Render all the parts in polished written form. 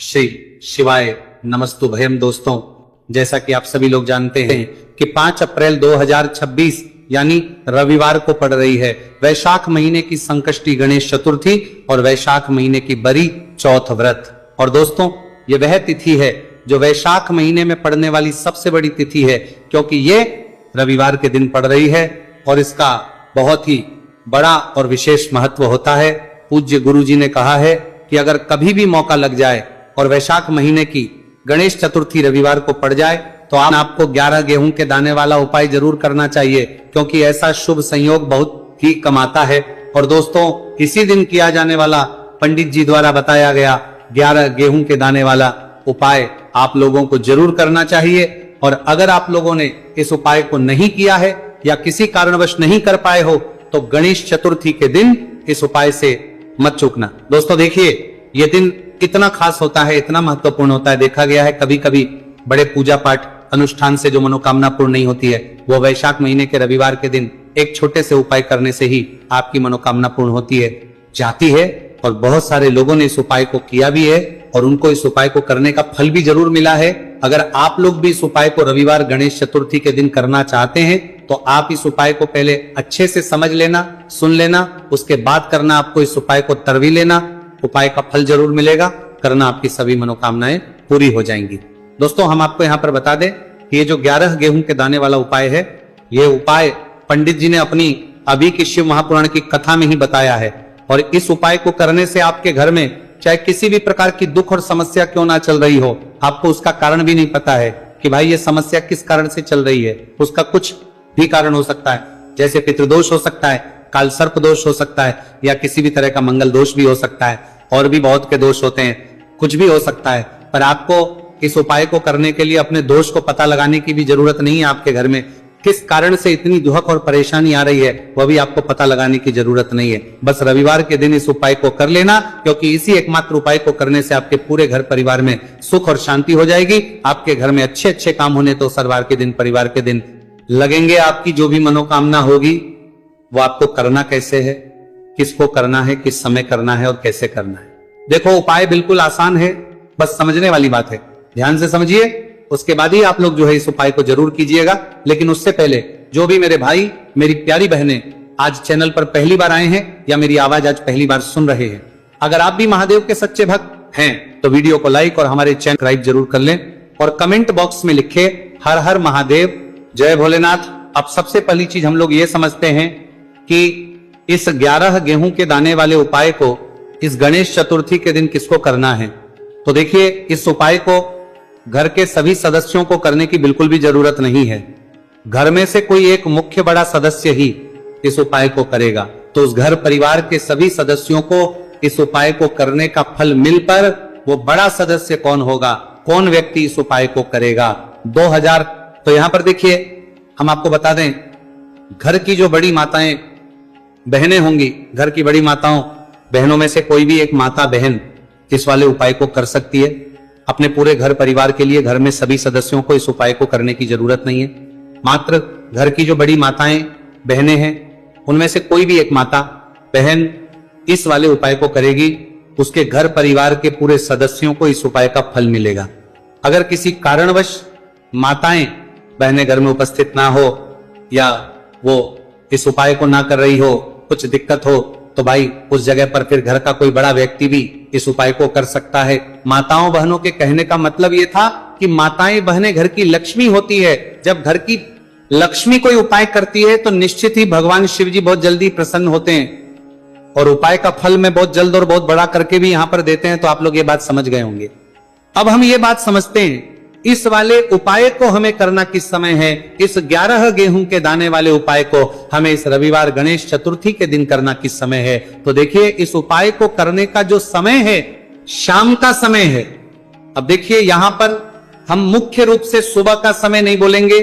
श्री शिवाय नमस्तुभयम। दोस्तों, जैसा कि आप सभी लोग जानते हैं कि 5 अप्रैल 2026 यानी रविवार को पड़ रही है वैशाख महीने की संकष्टी गणेश चतुर्थी और वैशाख महीने की बड़ी चौथ व्रत। और दोस्तों, ये वह तिथि है जो वैशाख महीने में पड़ने वाली सबसे बड़ी तिथि है, क्योंकि ये रविवार के दिन पड़ रही है और इसका बहुत ही बड़ा और विशेष महत्व होता है। पूज्य गुरु जी ने कहा है कि अगर कभी भी मौका लग जाए और वैशाख महीने की गणेश चतुर्थी रविवार को पड़ जाए तो आपको 11 गेहूं के दाने वाला उपाय जरूर करना चाहिए, क्योंकि ऐसा शुभ संयोग बहुत ही कमाता है। और दोस्तों, इसी दिन किया जाने वाला पंडित जी द्वारा बताया गया 11 गेहूं के दाने वाला उपाय आप लोगों को जरूर करना चाहिए। और अगर आप लोगों ने इस उपाय को नहीं किया है या किसी कारणवश नहीं कर पाए हो तो गणेश चतुर्थी के दिन इस उपाय से मत चूकना। दोस्तों देखिए, यह दिन कितना खास होता है, इतना महत्वपूर्ण होता है। देखा गया है कभी कभी बड़े पूजा पाठ अनुष्ठान से जो मनोकामना पूर्ण नहीं होती है वो वैशाख महीने के रविवार के दिन एक छोटे से उपाय करने से ही आपकी मनोकामना पूर्ण होती है, जाती है। और बहुत सारे लोगों ने इस उपाय को किया भी है और उनको इस उपाय को करने का फल भी जरूर मिला है। अगर आप लोग भी इस उपाय को रविवार गणेश चतुर्थी के दिन करना चाहते हैं तो आप इस उपाय को पहले अच्छे से समझ लेना, सुन लेना, उसके बाद करना। आपको इस उपाय को तरवी लेना, उपाय का फल जरूर मिलेगा, करना आपकी सभी मनोकामनाएं पूरी हो जाएंगी। दोस्तों, हम आपको यहाँ पर बता दें कि ये जो 11 गेहूं के दाने वाला उपाय है, ये उपाय पंडित जी ने अपनी अभी की शिव महापुराण की कथा में ही बताया है। और इस उपाय को करने से आपके घर में चाहे किसी भी प्रकार की दुख और समस्या क्यों ना चल रही हो, आपको उसका कारण भी नहीं पता है कि भाई ये समस्या किस कारण से चल रही है, उसका कुछ भी कारण हो सकता है। जैसे पितृदोष हो सकता है, काल सर्प दोष हो सकता है, या किसी भी तरह का मंगल दोष भी हो सकता है, और भी बहुत के दोष होते हैं, कुछ भी हो सकता है। पर आपको इस उपाय को करने के लिए अपने दोष को पता लगाने की भी जरूरत नहीं है। आपके घर में किस कारण से इतनी दुख और परेशानी आ रही है वह भी आपको पता लगाने की जरूरत नहीं है। बस रविवार के दिन इस उपाय को कर लेना, क्योंकि इसी एकमात्र उपाय को करने से आपके पूरे घर परिवार में सुख और शांति हो जाएगी। आपके घर में अच्छे अच्छे काम होने तो रविवार के दिन, परिवार के दिन लगेंगे। आपकी जो भी मनोकामना होगी वो आपको करना कैसे है, किसको करना है, किस समय करना है और कैसे करना है। देखो, उपाय बिल्कुल आसान है, बस समझने वाली बात है। ध्यान से समझिए, उसके बाद ही आप लोग जो है इस उपाय को जरूर कीजिएगा। लेकिन उससे पहले जो भी मेरे भाई, मेरी प्यारी बहनें आज चैनल पर पहली बार आए हैं या मेरी आवाज आज पहली बार सुन रहे हैं, अगर आप भी महादेव के सच्चे भक्त हैं तो वीडियो को लाइक और हमारे चैनल सब्सक्राइब जरूर कर लें और कमेंट बॉक्स में लिखे हर हर महादेव, जय भोलेनाथ। अब सबसे पहली चीज हम लोग ये समझते हैं कि इस 11 गेहूं के दाने वाले उपाय को इस गणेश चतुर्थी के दिन किसको करना है। तो देखिए, इस उपाय को घर के सभी सदस्यों को करने की बिल्कुल भी जरूरत नहीं है। घर में से कोई एक मुख्य बड़ा सदस्य ही इस उपाय को करेगा तो उस घर परिवार के सभी सदस्यों को इस उपाय को करने का फल मिल पर वो बड़ा सदस्य कौन होगा, कौन व्यक्ति इस उपाय को करेगा। 2000। तो यहां पर देखिए, हम आपको बता दें, घर की जो बड़ी माताएं बहनें होंगी, घर की बड़ी माताओं बहनों में से कोई भी एक माता बहन इस वाले उपाय को कर सकती है। अपने पूरे घर परिवार के लिए घर में सभी सदस्यों को इस उपाय को करने की जरूरत नहीं है। मात्र घर की जो बड़ी माताएं बहनें हैं उनमें से कोई भी एक माता बहन इस वाले उपाय को करेगी, उसके घर परिवार के पूरे सदस्यों को इस उपाय का फल मिलेगा। अगर किसी कारणवश माताएं बहनें घर में उपस्थित ना हो या वो इस उपाय को ना कर रही हो, कुछ दिक्कत हो, तो भाई उस जगह पर फिर घर का कोई बड़ा व्यक्ति भी इस उपाय को कर सकता है। माताओं बहनों के कहने का मतलब ये था कि माताएं बहनें घर की लक्ष्मी होती है। जब घर की लक्ष्मी कोई उपाय करती है तो निश्चित ही भगवान शिव जी बहुत जल्दी प्रसन्न होते हैं और उपाय का फल में बहुत जल्द और बहुत बड़ा करके भी यहां पर देते हैं। तो आप लोग ये बात समझ गए होंगे। अब हम ये बात समझते हैं इस वाले उपाय को हमें करना किस समय है। इस 11 गेहूं के दाने वाले उपाय को हमें इस रविवार गणेश चतुर्थी के दिन करना किस समय है। तो देखिए, इस उपाय को करने का जो समय है शाम का समय है। अब देखिए, यहां पर हम मुख्य रूप से सुबह का समय नहीं बोलेंगे,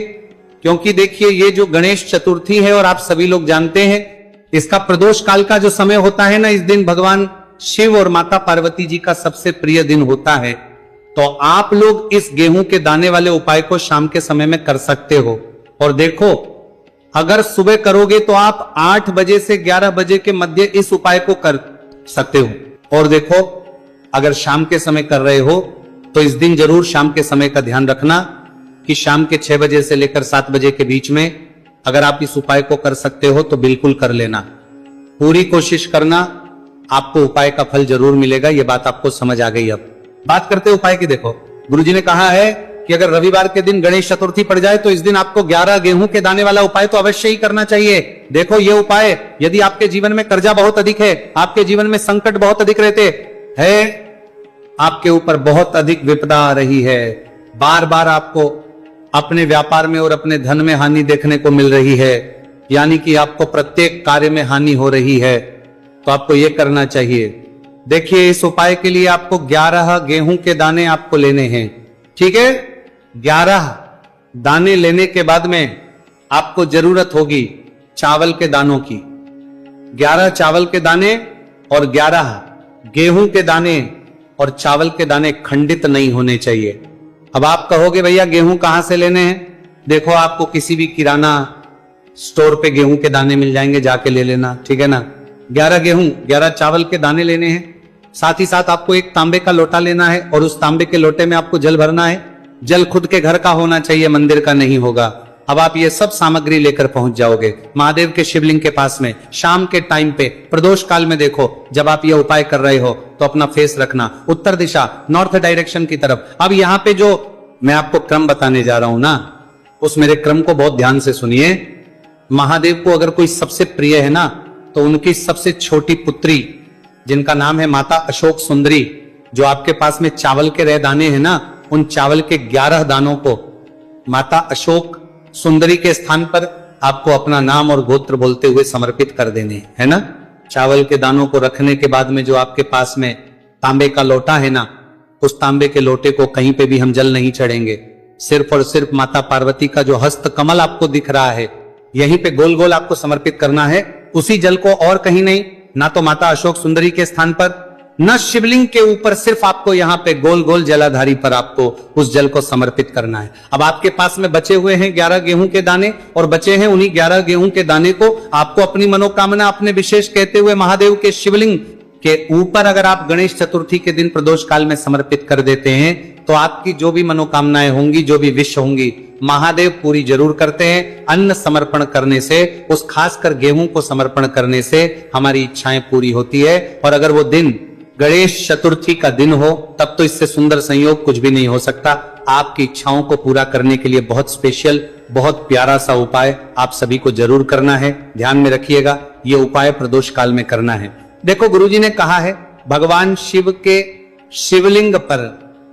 क्योंकि देखिए ये जो गणेश चतुर्थी है और आप सभी लोग जानते हैं इसका प्रदोष काल का जो समय होता है ना, इस दिन भगवान शिव और माता पार्वती जी का सबसे प्रिय दिन होता है। तो आप लोग इस गेहूं के दाने वाले उपाय को शाम के समय में कर सकते हो। और देखो, अगर सुबह करोगे तो आप 8 बजे से 11 बजे के मध्य इस उपाय को कर सकते हो। और देखो, अगर शाम के समय कर रहे हो तो इस दिन जरूर शाम के समय का ध्यान रखना कि शाम के 6 बजे से लेकर 7 बजे के बीच में अगर आप इस उपाय को कर सकते हो तो बिल्कुल कर लेना। पूरी कोशिश करना, आपको उपाय का फल जरूर मिलेगा। यह बात आपको समझ आ गई। अब बात करते उपाय की। देखो, गुरुजी ने कहा है कि अगर रविवार के दिन गणेश चतुर्थी पड़ जाए तो इस दिन आपको 11 गेहूं के दाने वाला उपाय तो अवश्य ही करना चाहिए। देखो, यह उपाय यदि आपके जीवन में कर्जा बहुत अधिक है, आपके जीवन में संकट बहुत अधिक रहते हैं, आपके ऊपर बहुत अधिक विपदा आ रही है, बार बार आपको अपने व्यापार में और अपने धन में हानि देखने को मिल रही है, यानी कि आपको प्रत्येक कार्य में हानि हो रही है, तो आपको यह करना चाहिए। देखिए, इस उपाय के लिए आपको 11 गेहूं के दाने आपको लेने हैं। ठीक है, 11 दाने लेने के बाद में आपको जरूरत होगी चावल के दानों की। 11 चावल के दाने और 11 गेहूं के दाने, और चावल के दाने खंडित नहीं होने चाहिए। अब आप कहोगे भैया गेहूं कहां से लेने हैं? देखो, आपको किसी भी किराना स्टोर पे गेहूं के दाने मिल जाएंगे, जाके ले लेना। ठीक है ना? 11 गेहूं 11 चावल के दाने लेने हैं। साथ ही साथ आपको एक तांबे का लोटा लेना है और उस तांबे के लोटे में आपको जल भरना है। जल खुद के घर का होना चाहिए, मंदिर का नहीं होगा। अब आप ये सब सामग्री लेकर पहुंच जाओगे महादेव के शिवलिंग के पास में शाम के टाइम पे प्रदोष काल में। देखो, जब आप ये उपाय कर रहे हो तो अपना फेस रखना उत्तर दिशा, नॉर्थ डायरेक्शन की तरफ। अब यहाँ पे जो मैं आपको क्रम बताने जा रहा हूं ना, उस मेरे क्रम को बहुत ध्यान से सुनिए। महादेव को अगर कोई सबसे प्रिय है ना, तो उनकी सबसे छोटी पुत्री जिनका नाम है माता अशोक सुंदरी, जो आपके पास में चावल के रह दाने हैं ना, उन चावल के 11 दानों को माता अशोक सुंदरी के स्थान पर आपको अपना नाम और गोत्र बोलते हुए समर्पित कर देने है ना। चावल के दानों को रखने के बाद में जो आपके पास में तांबे का लोटा है ना, उस तांबे के लोटे को कहीं पे भी हम जल नहीं चढ़ेंगे। सिर्फ और सिर्फ माता पार्वती का जो हस्त कमल आपको दिख रहा है, यहीं पे गोल गोल आपको समर्पित करना है उसी जल को, और कहीं नहीं। ना तो माता अशोक सुंदरी के स्थान पर, न शिवलिंग के ऊपर, सिर्फ आपको यहाँ पे गोल गोल जलाधारी पर आपको उस जल को समर्पित करना है। अब आपके पास में बचे हुए हैं 11 गेहूं के दाने, और बचे हैं उन्हीं 11 गेहूं के दाने को आपको अपनी मनोकामना, अपने विशेष कहते हुए महादेव के शिवलिंग के ऊपर अगर आप गणेश चतुर्थी के दिन प्रदोष काल में समर्पित कर देते हैं, तो आपकी जो भी मनोकामनाएं होंगी, जो भी विश होंगी, महादेव पूरी जरूर करते हैं। अन्न समर्पण करने से, उस खासकर गेहूं को समर्पण करने से हमारी इच्छाएं पूरी होती है। और अगर वो दिन गणेश चतुर्थी का दिन हो, तब तो इससे सुंदर संयोग कुछ भी नहीं हो सकता। आपकी इच्छाओं को पूरा करने के लिए बहुत स्पेशल, बहुत प्यारा सा उपाय आप सभी को जरूर करना है। ध्यान में रखिएगा, ये उपाय प्रदोष काल में करना है। देखो, गुरुजी ने कहा है भगवान शिव के शिवलिंग पर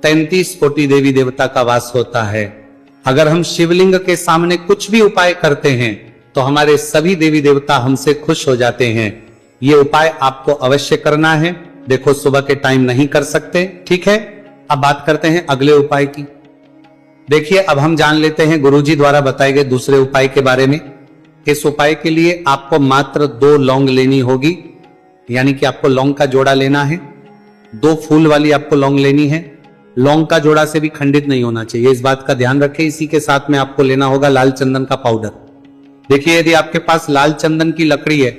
33 कोटि देवी देवता का वास होता है। अगर हम शिवलिंग के सामने कुछ भी उपाय करते हैं तो हमारे सभी देवी देवता हमसे खुश हो जाते हैं। ये उपाय आपको अवश्य करना है। देखो, सुबह के टाइम नहीं कर सकते, ठीक है। अब बात करते हैं अगले उपाय की। देखिए, अब हम जान लेते हैं गुरुजी द्वारा बताए गए दूसरे उपाय के बारे में। इस उपाय के लिए आपको मात्र 2 लौंग लेनी होगी, यानी कि आपको लौंग का जोड़ा लेना है। 2 फूल वाली आपको लौंग लेनी है। लौंग का जोड़ा से भी खंडित नहीं होना चाहिए, इस बात का ध्यान रखें। इसी के साथ में आपको लेना होगा लाल चंदन का पाउडर। देखिए, यदि आपके पास लाल चंदन की लकड़ी है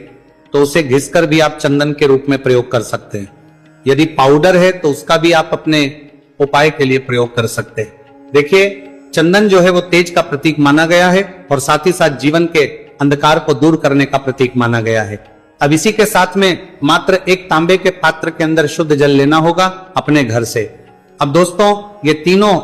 तो उसे घिसकर भी आप चंदन के रूप में प्रयोग कर सकते हैं। यदि पाउडर है तो उसका भी आप अपने उपाय के लिए प्रयोग कर सकते हैं। देखिए, चंदन जो है वो तेज का प्रतीक माना गया है और साथ ही साथ जीवन के अंधकार को दूर करने का प्रतीक माना गया है। अब इसी के साथ में मात्र एक तांबे के पात्र के अंदर शुद्ध जल लेना होगा अपने घर से। अब दोस्तों, ये तीनों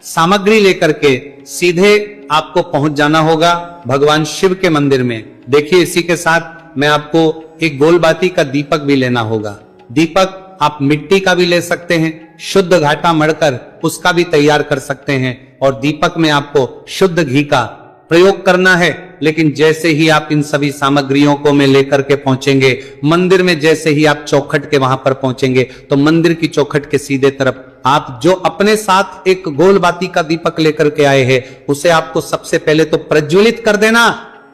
सामग्री लेकर के सीधे आपको पहुंच जाना होगा भगवान शिव के मंदिर में। देखिए, इसी के साथ में आपको एक गोलबाती का दीपक भी लेना होगा। दीपक आप मिट्टी का भी ले सकते हैं, शुद्ध घाटा मढ़कर उसका भी तैयार कर सकते हैं, और दीपक में आपको शुद्ध घी का प्रयोग करना है। लेकिन जैसे ही आप इन सभी सामग्रियों को में लेकर के पहुंचेंगे मंदिर में, जैसे ही आप चौखट के वहां पर पहुंचेंगे तो मंदिर की चौखट के सीधे तरफ आप जो अपने साथ एक गोलबाती का दीपक लेकर के आए हैं, उसे आपको सबसे पहले तो प्रज्वलित कर देना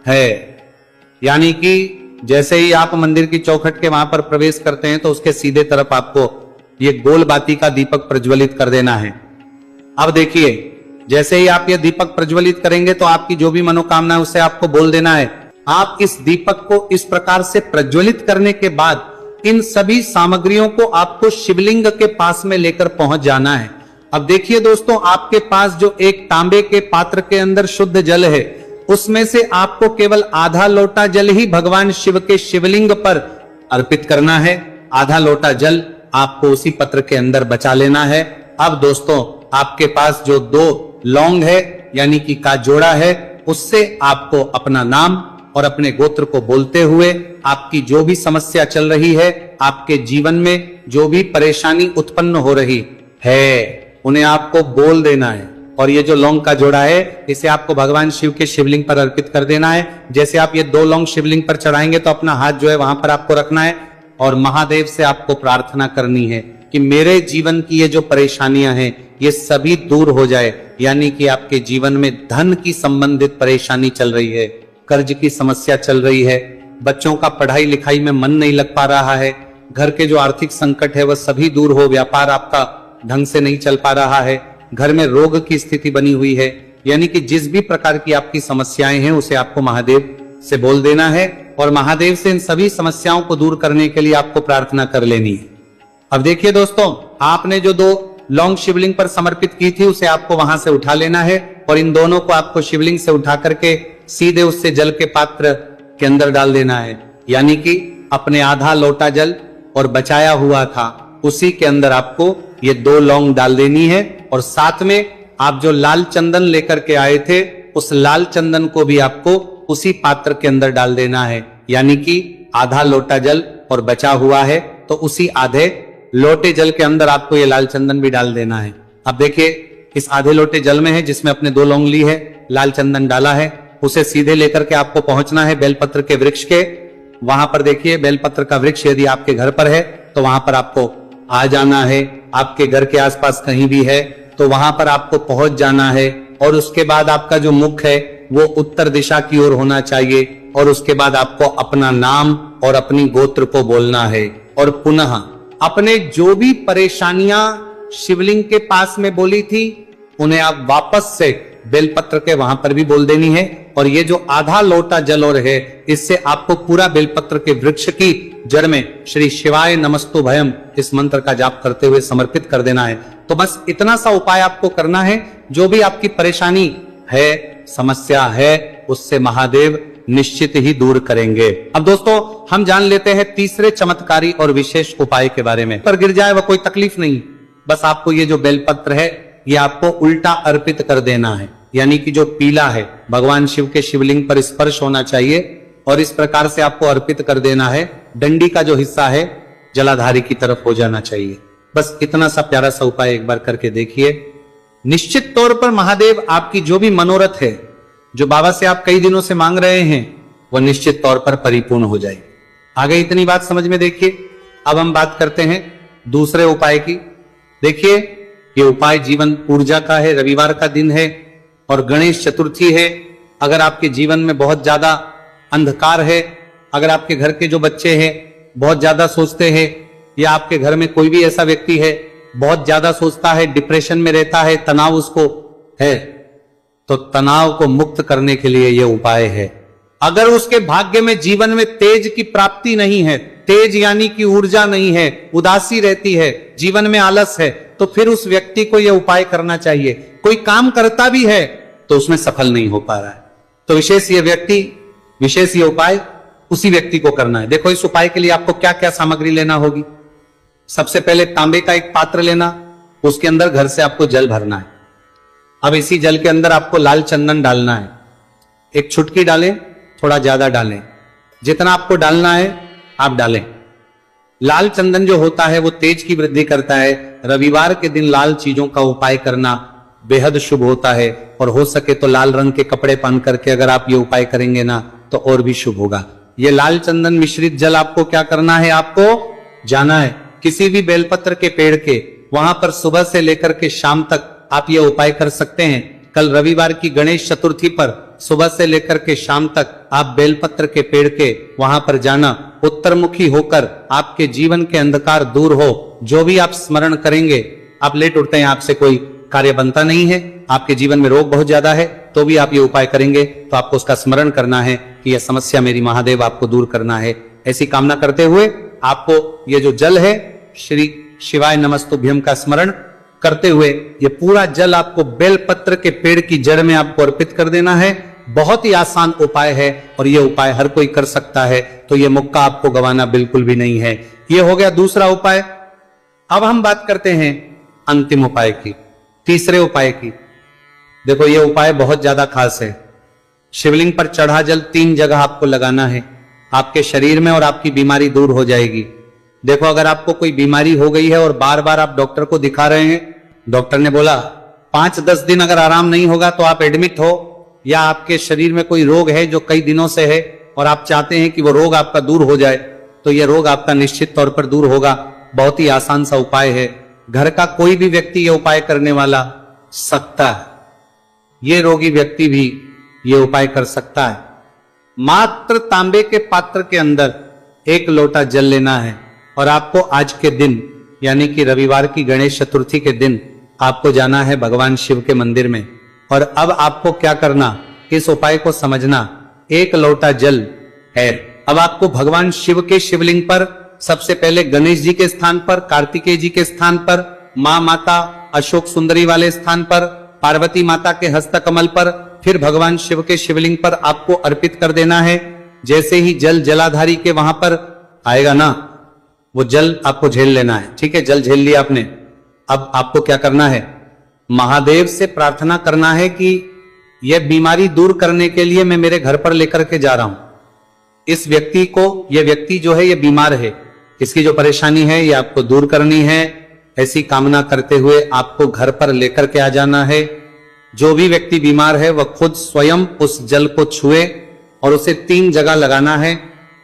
है। यानी कि जैसे ही आप मंदिर की चौखट के वहां पर प्रवेश करते हैं तो उसके सीधे तरफ आपको ये गोलबाती का दीपक प्रज्वलित कर देना है। अब देखिए, जैसे ही आप ये दीपक प्रज्वलित करेंगे तो आपकी जो भी मनोकामना है उसे आपको बोल देना है। आप इस दीपक को इस प्रकार से प्रज्वलित करने के बाद इन सभी सामग्रियों को आपको शिवलिंग के पास में लेकर पहुंच जाना है। अब देखिए दोस्तों, आपके पास जो एक तांबे के पात्र के अंदर शुद्ध जल है, उसमें से आपको केवल आधा लोटा जल ही भगवान शिव के शिवलिंग पर अर्पित करना है। आधा लोटा जल आपको उसी पत्र के अंदर बचा लेना है। अब दोस्तों, आपके पास जो 2 लौंग है यानी कि का जोड़ा है, उससे आपको अपना नाम और अपने गोत्र को बोलते हुए आपकी जो भी समस्या चल रही है, आपके जीवन में जो भी परेशानी उत्पन्न हो रही है, उन्हें आपको बोल देना है। और ये जो लौंग का जोड़ा है, इसे आपको भगवान शिव के शिवलिंग पर अर्पित कर देना है। जैसे आप ये 2 लौंग शिवलिंग पर चढ़ाएंगे तो अपना हाथ जो है वहां पर आपको रखना है और महादेव से आपको प्रार्थना करनी है कि मेरे जीवन की ये जो परेशानियां हैं, ये सभी दूर हो जाए। यानी कि आपके जीवन में धन की संबंधित परेशानी चल रही है, कर्ज की समस्या चल रही है, बच्चों का पढ़ाई लिखाई में मन नहीं लग पा रहा है, घर के जो आर्थिक संकट है वह सभी दूर हो, व्यापार आपका ढंग से नहीं चल पा रहा है, घर में रोग की स्थिति बनी हुई है। यानी कि जिस भी प्रकार की आपकी समस्याएं हैं, उसे आपको महादेव से बोल देना है और महादेव से इन सभी समस्याओं को दूर करने के लिए आपको प्रार्थना कर लेनी है। अब देखिए दोस्तों, आपने जो 2 लौंग शिवलिंग पर समर्पित की थी, उसे आपको वहां से उठा लेना है और इन दोनों को आपको शिवलिंग से उठा करके सीधे उससे जल के पात्र के अंदर डाल देना है। यानी कि अपने आधा लोटा जल और बचाया हुआ था, उसी के अंदर आपको ये 2 लौंग डाल देनी है। और साथ में आप जो लाल चंदन लेकर के आए थे, उस लाल चंदन को भी आपको उसी पात्र के अंदर डाल देना है। यानी कि आधा लोटा जल और बचा हुआ है, तो उसी आधे लोटे जल के अंदर आपको ये लाल चंदन भी डाल देना है। अब देखिए, इस आधे लोटे जल में है जिसमें अपने 2 लौंग ली है, लाल चंदन डाला है, उसे सीधे लेकर के आपको पहुंचना है बेलपत्र के वृक्ष के। वहां पर देखिए, बेलपत्र का वृक्ष यदि आपके घर पर है तो वहां पर आपको आ जाना है। आपके घर के आसपास कहीं भी है तो वहां पर आपको पहुंच जाना है और उसके बाद आपका जो मुख है वो उत्तर दिशा की ओर होना चाहिए और उसके बाद आपको अपना नाम और अपनी गोत्र को बोलना है और पुनः अपने जो भी परेशानियां शिवलिंग के पास में बोली थी, उन्हें आप वापस से बेलपत्र के वहां पर भी बोल देनी है। और ये जो आधा लोटा जल और है, इससे आपको पूरा बेलपत्र के वृक्ष की जड़ में श्री शिवाय नमस्तुभयम इस मंत्र का जाप करते हुए समर्पित कर देना है। तो बस इतना सा उपाय आपको करना है। जो भी आपकी परेशानी है, समस्या है, उससे महादेव निश्चित ही दूर करेंगे। अब दोस्तों, हम जान लेते हैं तीसरे चमत्कारी और विशेष उपाय के बारे में। पर गिर जाए वह कोई तकलीफ नहीं, बस आपको ये जो बेलपत्र है ये आपको उल्टा अर्पित कर देना है। यानी कि जो पीला है, भगवान शिव के शिवलिंग पर स्पर्श होना चाहिए और इस प्रकार से आपको अर्पित कर देना है। डंडी का जो हिस्सा है जलाधारी की तरफ हो जाना चाहिए। बस इतना सा प्यारा सा उपाय एक बार करके देखिए। निश्चित तौर पर महादेव आपकी जो भी मनोरथ है, जो बाबा से आप कई दिनों से मांग रहे हैं, वह निश्चित तौर पर परिपूर्ण हो जाएगी। आगे इतनी बात समझ में देखिए। अब हम बात करते हैं दूसरे उपाय की। देखिए, ये उपाय जीवन ऊर्जा का है, रविवार का दिन है और गणेश चतुर्थी है। अगर आपके जीवन में बहुत ज्यादा अंधकार है, अगर आपके घर के जो बच्चे हैं बहुत ज्यादा सोचते हैं, या आपके घर में कोई भी ऐसा व्यक्ति है बहुत ज्यादा सोचता है, डिप्रेशन में रहता है, तनाव उसको है, तो तनाव को मुक्त करने के लिए यह उपाय है। अगर उसके भाग्य में जीवन में तेज की प्राप्ति नहीं है, तेज यानी कि ऊर्जा नहीं है, उदासी रहती है, जीवन में आलस है, तो फिर उस व्यक्ति को यह उपाय करना चाहिए। कोई काम करता भी है तो उसमें सफल नहीं हो पा रहा है, तो विशेष ये उपाय उसी व्यक्ति को करना है। देखो, इस उपाय के लिए आपको क्या क्या सामग्री लेना होगी। सबसे पहले तांबे का एक पात्र लेना, उसके अंदर घर से आपको जल भरना है। अब इसी जल के अंदर आपको लाल चंदन डालना है। एक चुटकी डालें, थोड़ा ज्यादा डालें, जितना आपको डालना है आप डालें। लाल चंदन जो होता है वो तेज की वृद्धि करता है। रविवार के दिन लाल चीजों का उपाय करना बेहद शुभ होता है और हो सके तो लाल रंग के कपड़े पहन करके अगर आप ये उपाय करेंगे ना तो और भी शुभ होगा। ये लाल चंदन मिश्रित जल आपको क्या करना है, आपको जाना है किसी भी बेलपत्र के पेड़ के, वहां पर सुबह से लेकर के शाम तक आप ये उपाय कर सकते हैं। कल रविवार की गणेश चतुर्थी पर सुबह से लेकर के शाम तक आप बेलपत्र के पेड़ के वहां पर जाना, उत्तरमुखी होकर आपके जीवन के अंधकार दूर हो। जो भी आप स्मरण करेंगे, आप लेट उठते हैं, आपसे कोई कार्य बनता नहीं है, आपके जीवन में रोग बहुत ज्यादा है, तो भी आप ये उपाय करेंगे तो आपको उसका स्मरण करना है कि यह समस्या मेरी महादेव आपको दूर करना है। ऐसी कामना करते हुए आपको ये जो जल है श्री शिवाय नमस्तुभ्यम का स्मरण करते हुए ये पूरा जल आपको बेलपत्र के पेड़ की जड़ में आपको अर्पित कर देना है। बहुत ही आसान उपाय है और ये उपाय हर कोई कर सकता है, तो ये मौका आपको गंवाना बिल्कुल भी नहीं है। ये हो गया दूसरा उपाय। अब हम बात करते हैं अंतिम उपाय की, तीसरे उपाय की। देखो ये उपाय बहुत ज्यादा खास है। शिवलिंग पर चढ़ा जल 3 जगह आपको लगाना है, आपके शरीर में, और आपकी बीमारी दूर हो जाएगी। देखो अगर आपको कोई बीमारी हो गई है और बार बार आप डॉक्टर को दिखा रहे हैं, डॉक्टर ने बोला 5-10 दिन अगर आराम नहीं होगा तो आप एडमिट हो, या आपके शरीर में कोई रोग है जो कई दिनों से है और आप चाहते हैं कि वो रोग आपका दूर हो जाए, तो ये रोग आपका निश्चित तौर पर दूर होगा। बहुत ही आसान सा उपाय है, घर का कोई भी व्यक्ति ये उपाय करने वाला सकता है। ये रोगी व्यक्ति भी ये उपाय कर सकता है। मात्र तांबे के पात्र के अंदर 1 लोटा जल लेना है और आपको आज के दिन यानी कि रविवार की गणेश चतुर्थी के दिन आपको जाना है भगवान शिव के मंदिर में। और अब आपको क्या करना, इस उपाय को समझना। 1 लोटा जल है, अब आपको भगवान शिव के शिवलिंग पर सबसे पहले गणेश जी के स्थान पर, कार्तिकेय जी के स्थान पर, मां माता अशोक सुंदरी वाले स्थान पर, पार्वती माता के हस्तकमल पर, फिर भगवान शिव के शिवलिंग पर आपको अर्पित कर देना है। जैसे ही जल जलाधारी के वहां पर आएगा ना, वो जल आपको झेल लेना है। ठीक है, जल झेल लिया आपने। अब आपको क्या करना है, महादेव से प्रार्थना करना है कि यह बीमारी दूर करने के लिए मैं मेरे घर पर लेकर के जा रहा हूं इस व्यक्ति को। यह व्यक्ति जो है ये बीमार है, इसकी जो परेशानी है ये आपको दूर करनी है। ऐसी कामना करते हुए आपको घर पर लेकर के आ जाना है। जो भी व्यक्ति बीमार है वह खुद स्वयं उस जल को छुए और उसे 3 जगह लगाना है।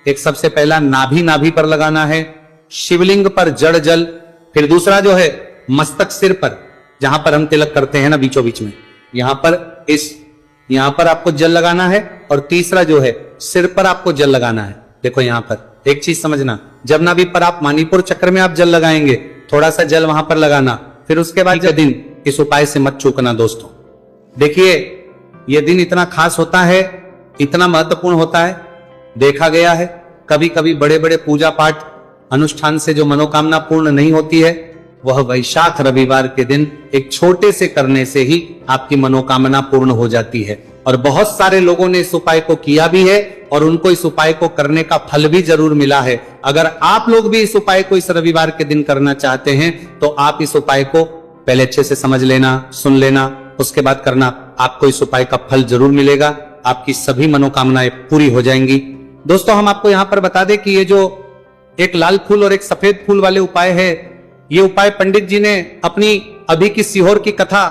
एक सबसे पहला नाभि पर लगाना है, शिवलिंग पर जड़ जल, फिर दूसरा जो है मस्तक सिर पर, जहां पर हम तिलक करते हैं ना बीचों बीच में, यहां पर आपको जल लगाना है, और तीसरा जो है सिर पर आपको जल लगाना है। देखो यहां पर एक चीज समझना, जब नाभि पर आप मणिपुर चक्र में आप जल लगाएंगे, थोड़ा सा जल वहां पर लगाना, फिर उसके बाद ये दिन इस उपाय से मत चूकना दोस्तों। देखिए यह दिन इतना खास होता है, इतना महत्वपूर्ण होता है। देखा गया है कभी कभी बड़े बड़े पूजा पाठ अनुष्ठान से जो मनोकामना पूर्ण नहीं होती है, वह वैशाख रविवार के दिन एक छोटे से करने से ही आपकी मनोकामना पूर्ण हो जाती है। और बहुत सारे लोगों ने इस उपाय को किया भी है और उनको इस उपाय को करने का फल भी जरूर मिला है। अगर आप लोग भी इस उपाय को इस रविवार के दिन करना चाहते हैं तो आप इस उपाय को पहले अच्छे से समझ लेना, सुन लेना, उसके बाद करना। आपको इस उपाय का फल जरूर मिलेगा, आपकी सभी मनोकामनाएं पूरी हो जाएंगी। दोस्तों हम आपको यहां पर बता दें कि ये जो एक लाल फूल और एक सफेद फूल वाले उपाय है, ये उपाय पंडित जी ने अपनी अभी की सीहोर की कथा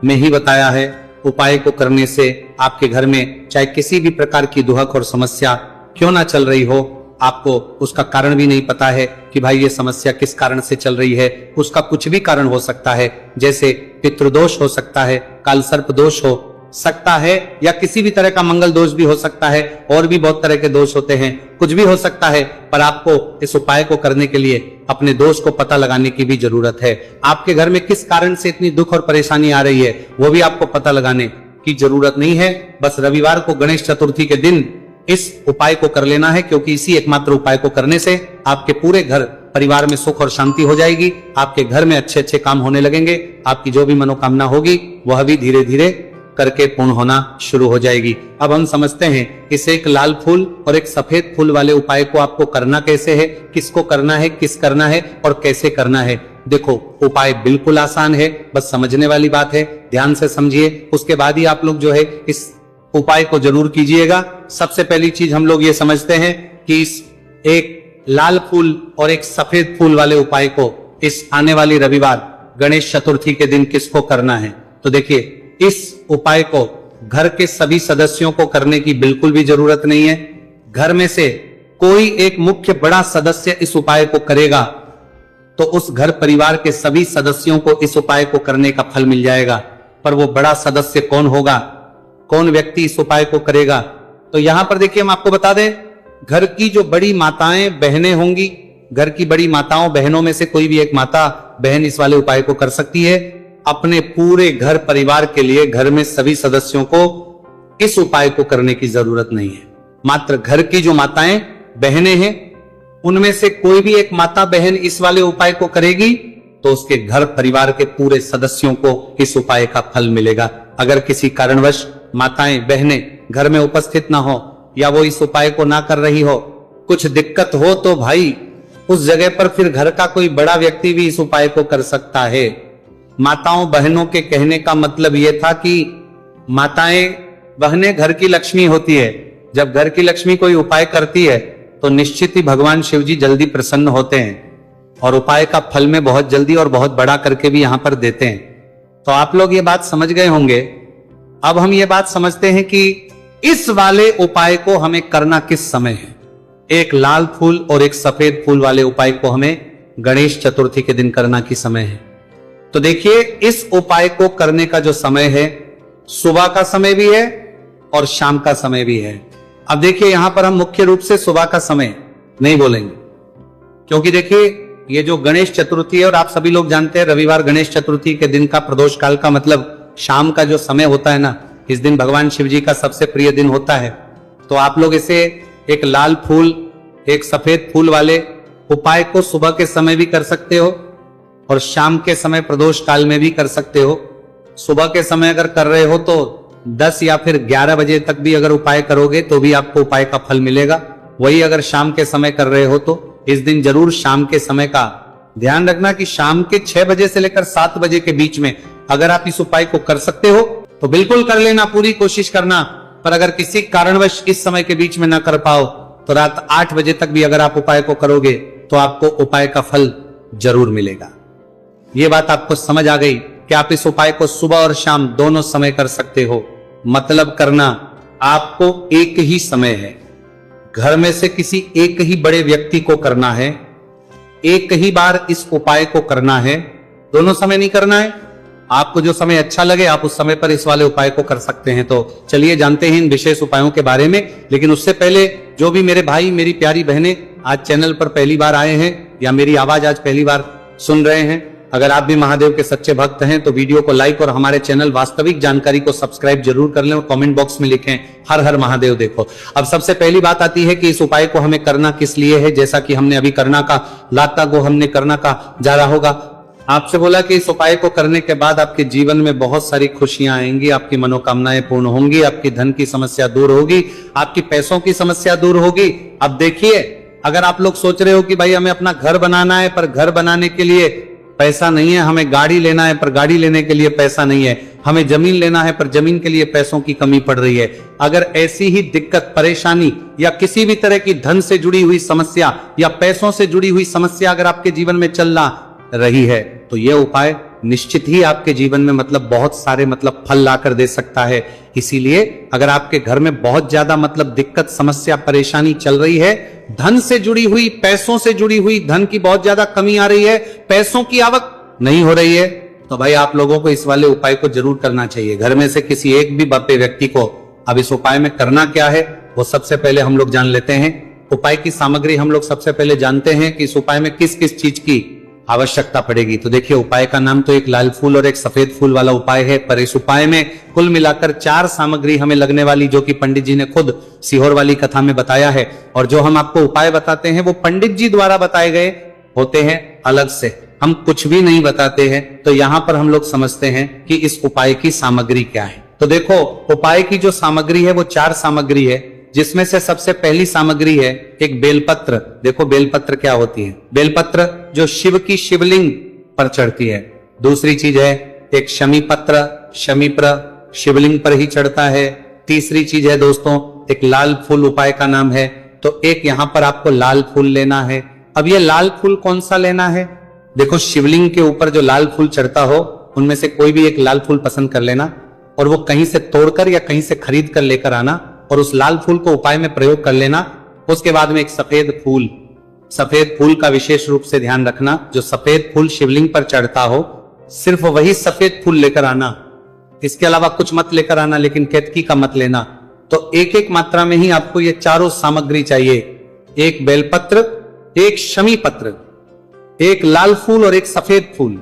में ही बताया है। उपाय को करने से आपके घर में चाहे किसी भी प्रकार की दुहक और समस्या क्यों ना चल रही हो, आपको उसका कारण भी नहीं पता है कि भाई ये समस्या किस कारण से चल रही है, उसका कुछ भी कारण हो सकता है। जैसे पितृदोष हो सकता है, कालसर्प दोष हो सकता है, या किसी भी तरह का मंगल दोष भी हो सकता है, और भी बहुत तरह के दोष होते हैं, कुछ भी हो सकता है। पर आपको इस उपाय को करने के लिए अपने दोष को पता लगाने की भी जरूरत है। आपके घर में किस कारण से इतनी दुख और परेशानी आ रही है वो भी आपको पता लगाने की जरूरत नहीं है। बस रविवार को गणेश चतुर्थी के दिन इस उपाय को कर लेना है, क्योंकि इसी एकमात्र उपाय को करने से आपके पूरे घर परिवार में सुख और शांति हो जाएगी। आपके घर में अच्छे अच्छे काम होने लगेंगे, आपकी जो भी मनोकामना होगी वह भी धीरे धीरे करके पूर्ण होना शुरू हो जाएगी। अब हम समझते हैं इस एक लाल फूल और एक सफेद फूल वाले उपाय को आपको करना कैसे है, किसको करना है, किस करना है और कैसे करना है। देखो उपाय बिल्कुल आसान है, बस समझने वाली बात है। ध्यान से समझिए, उसके बाद ही आप लोग जो है इस उपाय को जरूर कीजिएगा। सबसे पहली चीज हम लोग ये समझते हैं कि इस एक लाल फूल और एक सफेद फूल वाले उपाय को इस आने वाली रविवार गणेश चतुर्थी के दिन किसको करना है। तो देखिए इस उपाय को घर के सभी सदस्यों को करने की बिल्कुल भी जरूरत नहीं है। घर में से कोई एक मुख्य बड़ा सदस्य इस उपाय को करेगा तो उस घर परिवार के सभी सदस्यों को इस उपाय को करने का फल मिल जाएगा। पर वो बड़ा सदस्य कौन होगा, कौन व्यक्ति इस उपाय को करेगा, तो यहां पर देखिए हम आपको बता दें, घर की जो बड़ी माताएं बहनें होंगी, घर की बड़ी माताओं बहनों में से कोई भी एक माता बहन इस वाले उपाय को कर सकती है। अपने पूरे घर परिवार के लिए घर में सभी सदस्यों को इस उपाय को करने की जरूरत नहीं है। मात्र घर की जो माताएं बहनें हैं उनमें से कोई भी एक माता बहन इस वाले उपाय को करेगी तो उसके घर परिवार के पूरे सदस्यों को इस उपाय का फल मिलेगा। अगर किसी कारणवश माताएं बहनें घर में उपस्थित ना हो या वो इस उपाय को ना कर रही हो, कुछ दिक्कत हो, तो भाई उस जगह पर फिर घर का कोई बड़ा व्यक्ति भी इस उपाय को कर सकता है। माताओं बहनों के कहने का मतलब यह था कि माताएं बहनें घर की लक्ष्मी होती है। जब घर की लक्ष्मी कोई उपाय करती है तो निश्चित ही भगवान शिव जी जल्दी प्रसन्न होते हैं और उपाय का फल में बहुत जल्दी और बहुत बड़ा करके भी यहां पर देते हैं। तो आप लोग ये बात समझ गए होंगे। अब हम ये बात समझते हैं कि इस वाले उपाय को हमें करना किस समय है। एक लाल फूल और एक सफेद फूल वाले उपाय को हमें गणेश चतुर्थी के दिन करना की समय है। तो देखिए, इस उपाय को करने का जो समय है, सुबह का समय भी है और शाम का समय भी है। अब देखिए, यहां पर हम मुख्य रूप से सुबह का समय नहीं बोलेंगे, क्योंकि देखिए ये जो गणेश चतुर्थी है, और आप सभी लोग जानते हैं रविवार गणेश चतुर्थी के दिन का प्रदोष काल का मतलब शाम का जो समय होता है ना, इस दिन भगवान शिव जी का सबसे प्रिय दिन होता है। तो आप लोग इसे एक लाल फूल एक सफेद फूल वाले उपाय को सुबह के समय भी कर सकते हो और शाम के समय प्रदोष काल में भी कर सकते हो। सुबह के समय अगर कर रहे हो तो 10 या फिर 11 बजे तक भी अगर उपाय करोगे तो भी आपको उपाय का फल मिलेगा। वही अगर शाम के समय कर रहे हो तो इस दिन जरूर शाम के समय का ध्यान रखना कि शाम के 6 बजे से लेकर 7 बजे के बीच में अगर आप इस उपाय को कर सकते हो तो बिल्कुल कर लेना, पूरी कोशिश करना। पर अगर किसी कारणवश इस समय के बीच में ना कर पाओ तो रात 8 बजे तक भी अगर आप उपाय को करोगे तो आपको उपाय का फल जरूर मिलेगा। ये बात आपको समझ आ गई कि आप इस उपाय को सुबह और शाम दोनों समय कर सकते हो। मतलब करना आपको एक ही समय है, घर में से किसी एक ही बड़े व्यक्ति को करना है, एक ही बार इस उपाय को करना है, दोनों समय नहीं करना है। आपको जो समय अच्छा लगे आप उस समय पर इस वाले उपाय को कर सकते हैं। तो चलिए जानते हैं इन विशेष उपायों के बारे में। लेकिन उससे पहले जो भी मेरे भाई मेरी प्यारी बहनें आज चैनल पर पहली बार आए हैं या मेरी आवाज आज पहली बार सुन रहे हैं, अगर आप भी महादेव के सच्चे भक्त हैं तो वीडियो को लाइक और हमारे चैनल वास्तविक जानकारी को सब्सक्राइब जरूर कर लें और कमेंट बॉक्स में लिखें हर हर महादेव। देखो, अब सबसे पहली बात आती है कि इस उपाय को हमें करना किस लिए है। जैसा कि हमने अभी करना का लाता को हमने करना का जा रहा होगा, आपसे बोला कि इस उपाय को करने के बाद आपके जीवन में बहुत सारी खुशियां आएंगी, आपकी मनोकामनाएं पूर्ण होंगी, आपकी धन की समस्या दूर होगी, आपकी पैसों की समस्या दूर होगी। अब देखिए, अगर आप लोग सोच रहे हो कि भाई हमें अपना घर बनाना है पर घर बनाने के लिए पैसा नहीं है, हमें गाड़ी लेना है पर गाड़ी लेने के लिए पैसा नहीं है, हमें जमीन लेना है पर जमीन के लिए पैसों की कमी पड़ रही है, अगर ऐसी ही दिक्कत परेशानी या किसी भी तरह की धन से जुड़ी हुई समस्या या पैसों से जुड़ी हुई समस्या अगर आपके जीवन में चल रही है तो यह उपाय निश्चित ही आपके जीवन में बहुत सारे फल लाकर दे सकता है। इसीलिए अगर आपके घर में बहुत ज्यादा दिक्कत समस्या परेशानी चल रही है, धन से जुड़ी हुई पैसों से जुड़ी हुई धन की बहुत ज्यादा कमी आ रही है, पैसों की आवक नहीं हो रही है, तो भाई आप लोगों को इस वाले उपाय को जरूर करना चाहिए। घर में से किसी एक भी बापे व्यक्ति को। अब इस उपाय में करना क्या है वो सबसे पहले हम लोग जान लेते हैं। उपाय की सामग्री हम लोग सबसे पहले जानते हैं कि इस उपाय में किस किस चीज की आवश्यकता पड़ेगी। तो देखिए, उपाय का नाम तो एक लाल फूल और एक सफेद फूल वाला उपाय है, पर इस उपाय में कुल मिलाकर 4 सामग्री हमें लगने वाली, जो कि पंडित जी ने खुद सीहोर वाली कथा में बताया है। और जो हम आपको उपाय बताते हैं वो पंडित जी द्वारा बताए गए होते हैं अलग से, हम कुछ भी नहीं बताते हैं। तो यहां पर हम लोग समझते हैं कि इस उपाय की सामग्री क्या है। तो देखो, उपाय की जो सामग्री है वो 4 सामग्री है, जिसमें से सबसे पहली सामग्री है एक बेलपत्र। देखो बेलपत्र क्या होती है, बेलपत्र जो शिव की शिवलिंग पर चढ़ती है। दूसरी चीज है एक शमी पत्र, शमीप्र शिवलिंग पर ही चढ़ता है। तीसरी चीज है दोस्तों एक लाल फूल, उपाय का नाम है। तो एक यहां पर आपको लाल फूल लेना है। अब ये लाल फूल कौन सा लेना है, देखो शिवलिंग के ऊपर जो लाल फूल चढ़ता हो उनमें से कोई भी एक लाल फूल पसंद कर लेना और वो कहीं से तोड़कर या कहीं से खरीद कर लेकर आना और उस लाल फूल को उपाय में प्रयोग कर लेना। उसके बाद में एक सफेद फूल, सफेद फूल का विशेष रूप से ध्यान रखना, जो सफेद फूल शिवलिंग पर चढ़ता हो सिर्फ वही सफेद फूल लेकर आना, इसके अलावा कुछ मत लेकर आना, लेकिन केतकी का मत लेना। तो एक एक मात्रा में ही आपको ये चारों सामग्री चाहिए, एक बेलपत्र, एक शमी पत्र, एक लाल फूल और एक सफेद फूल।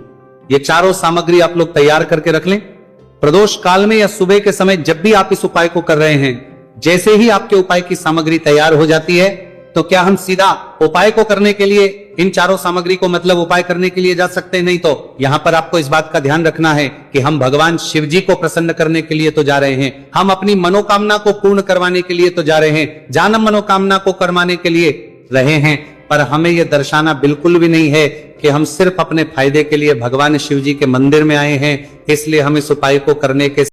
ये चारों सामग्री आप लोग तैयार करके रख लें। प्रदोष काल में या सुबह के समय जब भी आप इस उपाय को कर रहे हैं, जैसे ही आपके उपाय की सामग्री तैयार हो जाती है, तो क्या हम सीधा उपाय को करने के लिए इन चारों सामग्री को मतलब उपाय करने के लिए जा सकते हैं? नहीं। तो यहाँ पर आपको इस बात का ध्यान रखना है कि हम भगवान शिव जी को प्रसन्न करने के लिए तो जा रहे हैं, हम अपनी मनोकामना को पूर्ण करवाने के लिए तो जा रहे हैं, जानम मनोकामना को करवाने के लिए रहे हैं, पर हमें यह दर्शाना बिल्कुल भी नहीं है कि हम सिर्फ अपने फायदे के लिए भगवान शिव जी के मंदिर में आए हैं, इसलिए हम इस उपाय को करने के